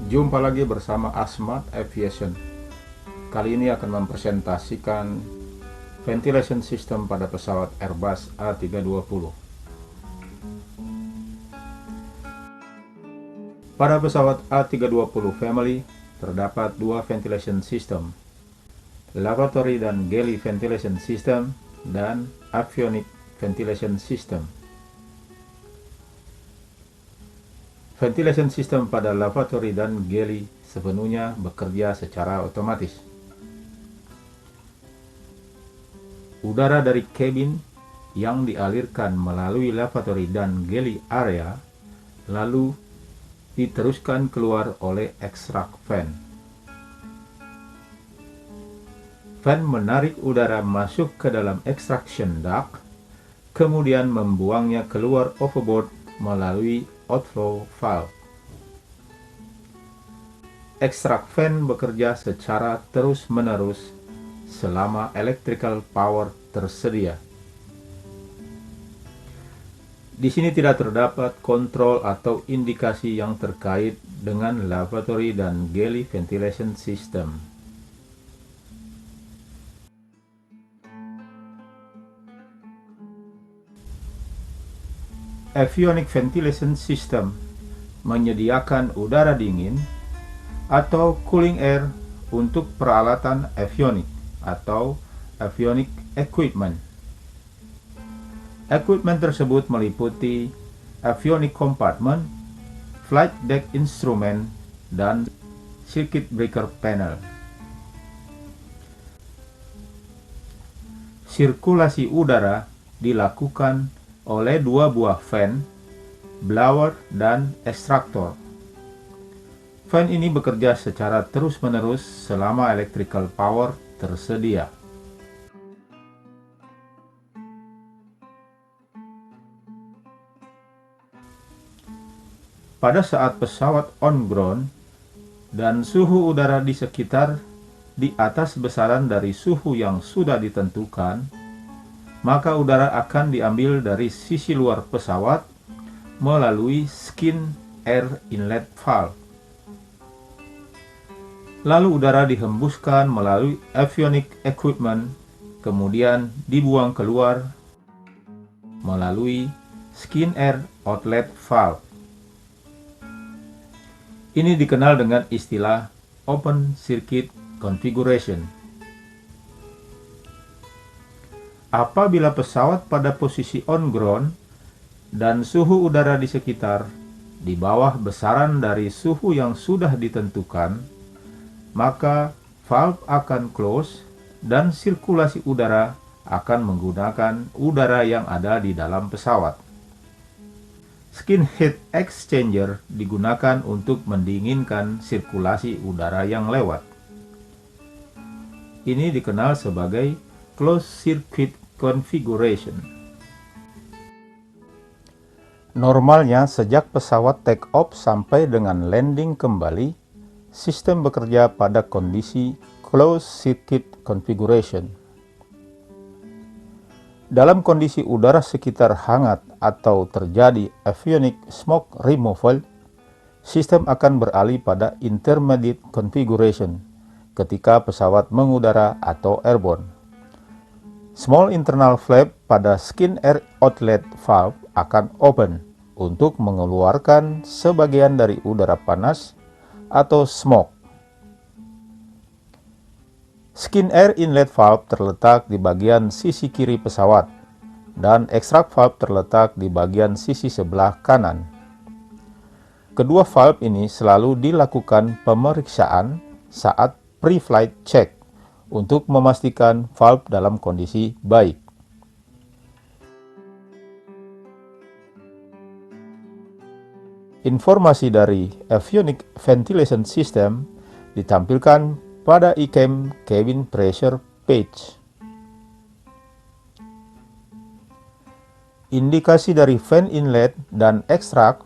Jumpa lagi bersama Asmat Aviation. Kali ini akan mempresentasikan ventilation system pada pesawat Airbus A320. Pada pesawat A320 family terdapat dua ventilation system, lavatory dan galley ventilation system dan avionic ventilation system. Ventilation system pada lavatory dan galley sepenuhnya bekerja secara otomatis. Udara dari kabin yang dialirkan melalui lavatory dan galley area lalu diteruskan keluar oleh extract fan. Fan menarik udara masuk ke dalam extraction duct, kemudian membuangnya keluar overboard melalui outflow valve. Extract fan bekerja secara terus-menerus selama electrical power tersedia. Di sini tidak terdapat kontrol atau indikasi yang terkait dengan lavatory dan galley ventilation system. Avionic ventilation system menyediakan udara dingin atau cooling air untuk peralatan avionik atau avionic equipment. Equipment tersebut meliputi avionic compartment, flight deck instrument, dan circuit breaker panel. Sirkulasi udara dilakukan oleh dua buah fan, blower, dan ekstraktor. Fan ini bekerja secara terus-menerus selama electrical power tersedia. Pada saat pesawat on ground dan suhu udara di sekitar di atas besaran dari suhu yang sudah ditentukan, maka udara akan diambil dari sisi luar pesawat melalui skin air inlet valve. Lalu udara dihembuskan melalui avionic equipment, kemudian dibuang keluar melalui skin air outlet valve. Ini dikenal dengan istilah open circuit configuration. Apabila pesawat pada posisi on ground dan suhu udara di sekitar di bawah besaran dari suhu yang sudah ditentukan, maka valve akan close dan sirkulasi udara akan menggunakan udara yang ada di dalam pesawat. Skin heat exchanger digunakan untuk mendinginkan sirkulasi udara yang lewat. Ini dikenal sebagai closed circuit configuration. Normalnya sejak pesawat take off sampai dengan landing kembali, sistem bekerja pada kondisi closed circuit configuration. Dalam kondisi udara sekitar hangat atau terjadi avionic smoke removal, sistem akan beralih pada intermediate configuration ketika pesawat mengudara atau airborne. Small internal flap pada skin air outlet valve akan open untuk mengeluarkan sebagian dari udara panas atau smoke. Skin air inlet valve terletak di bagian sisi kiri pesawat dan extract valve terletak di bagian sisi sebelah kanan. Kedua valve ini selalu dilakukan pemeriksaan saat pre-flight check untuk memastikan valve dalam kondisi baik. Informasi dari avionic ventilation system ditampilkan pada ICAM cabin pressure page. Indikasi dari fan inlet dan extract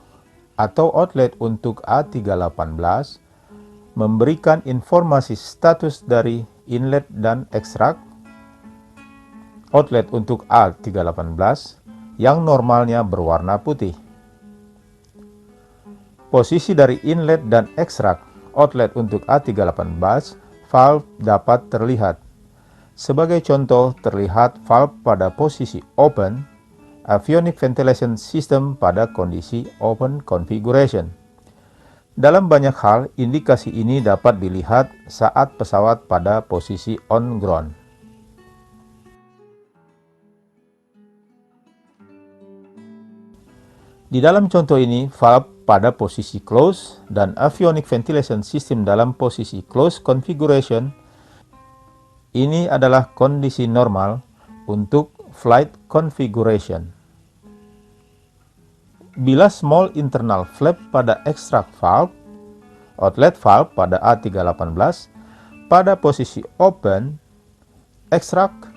atau outlet untuk A318 memberikan informasi status dari inlet dan extract. Outlet untuk A318 yang normalnya berwarna putih. Posisi dari inlet dan extract outlet untuk A318, valve dapat terlihat. Sebagai contoh, terlihat valve pada posisi open, avionics ventilation system pada kondisi open configuration. Dalam banyak hal, indikasi ini dapat dilihat saat pesawat pada posisi on ground. Di dalam contoh ini, valve pada posisi close dan avionics ventilation system dalam posisi close configuration. Ini adalah kondisi normal untuk flight configuration. Bila small internal flap pada extract valve, outlet valve pada A318, pada posisi open, extract,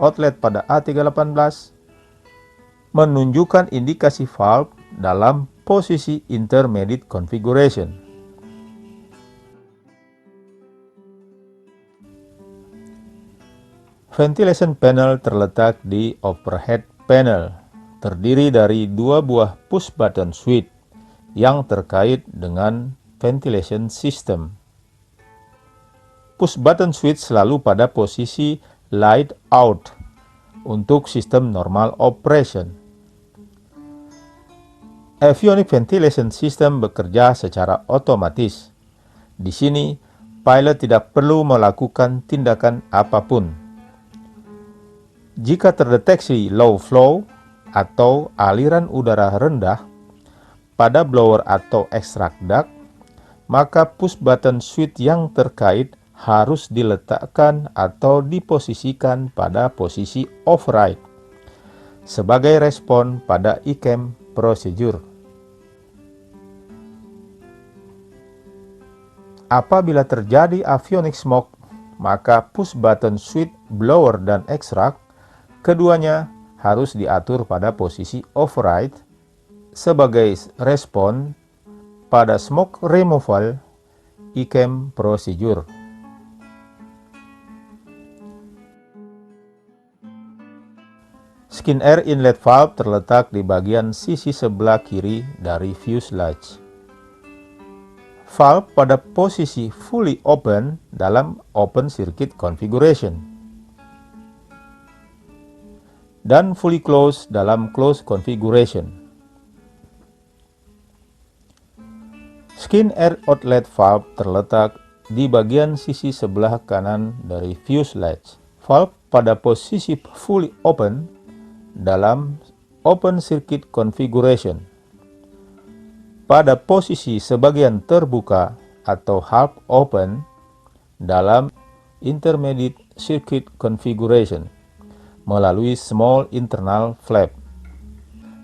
outlet pada A318, menunjukkan indikasi valve dalam posisi intermediate configuration. Ventilation panel terletak di overhead panel, terdiri dari dua buah push button switch yang terkait dengan ventilation system. Push button switch selalu pada posisi light out untuk sistem normal operation. Avionics ventilation system bekerja secara otomatis. Di sini, pilot tidak perlu melakukan tindakan apapun. Jika terdeteksi low flow atau aliran udara rendah pada blower atau extract duct, maka push button switch yang terkait harus diletakkan atau diposisikan pada posisi override sebagai respon pada ICAM procedure. Apabila terjadi avionic smoke, maka push button switch blower dan extract keduanya harus diatur pada posisi override sebagai respon pada smoke removal ICAM procedure. Skin air inlet valve terletak di bagian sisi sebelah kiri dari fuselage. Valve pada posisi fully open dalam open circuit configuration dan fully closed dalam closed configuration. Skin air outlet valve terletak di bagian sisi sebelah kanan dari fuselage. Valve pada posisi fully open dalam open circuit configuration. Pada posisi sebagian terbuka atau half open dalam intermediate circuit configuration melalui small internal flap,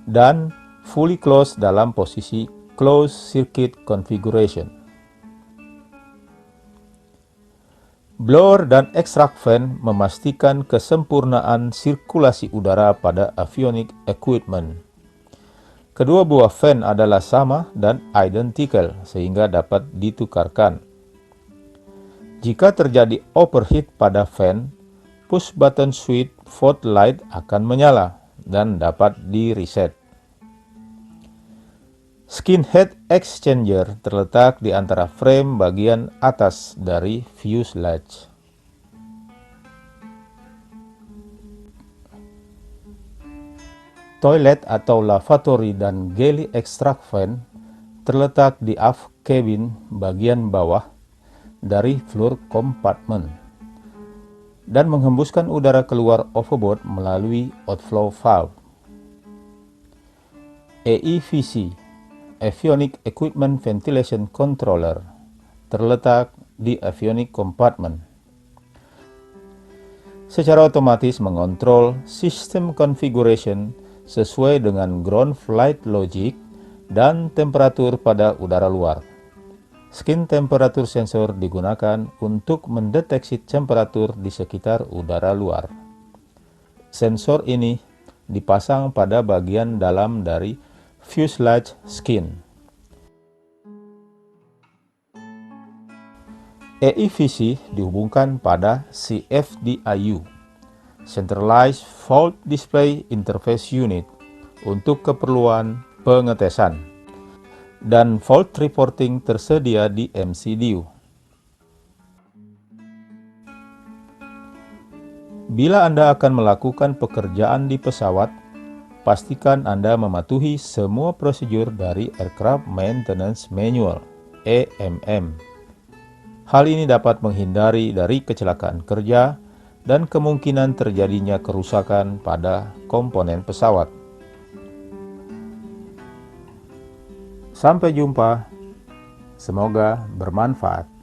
dan fully closed dalam posisi closed circuit configuration. Blower dan extract fan memastikan kesempurnaan sirkulasi udara pada avionics equipment. Kedua buah fan adalah sama dan identical sehingga dapat ditukarkan. Jika terjadi overheat pada fan, push button switch fault light akan menyala dan dapat di-reset. Skin head exchanger terletak di antara frame bagian atas dari fuselage. Toilet atau lavatory dan galley extract fan terletak di aft cabin bagian bawah dari floor compartment dan menghembuskan udara keluar overboard melalui outflow valve. AEVC, Avionics Equipment Ventilation Controller, terletak di avionics compartment. Secara otomatis mengontrol sistem configuration sesuai dengan ground flight logic dan temperatur pada udara luar. Skin temperature sensor digunakan untuk mendeteksi temperatur di sekitar udara luar. Sensor ini dipasang pada bagian dalam dari fuselage skin. AEVC dihubungkan pada CFDIU, Centralized Fault Display Interface Unit, untuk keperluan pengetesan. dan fault reporting tersedia di MCDU. Bila Anda akan melakukan pekerjaan di pesawat, pastikan Anda mematuhi semua prosedur dari Aircraft Maintenance Manual (AMM). Hal ini dapat menghindari dari kecelakaan kerja dan kemungkinan terjadinya kerusakan pada komponen pesawat. Sampai jumpa. Semoga bermanfaat.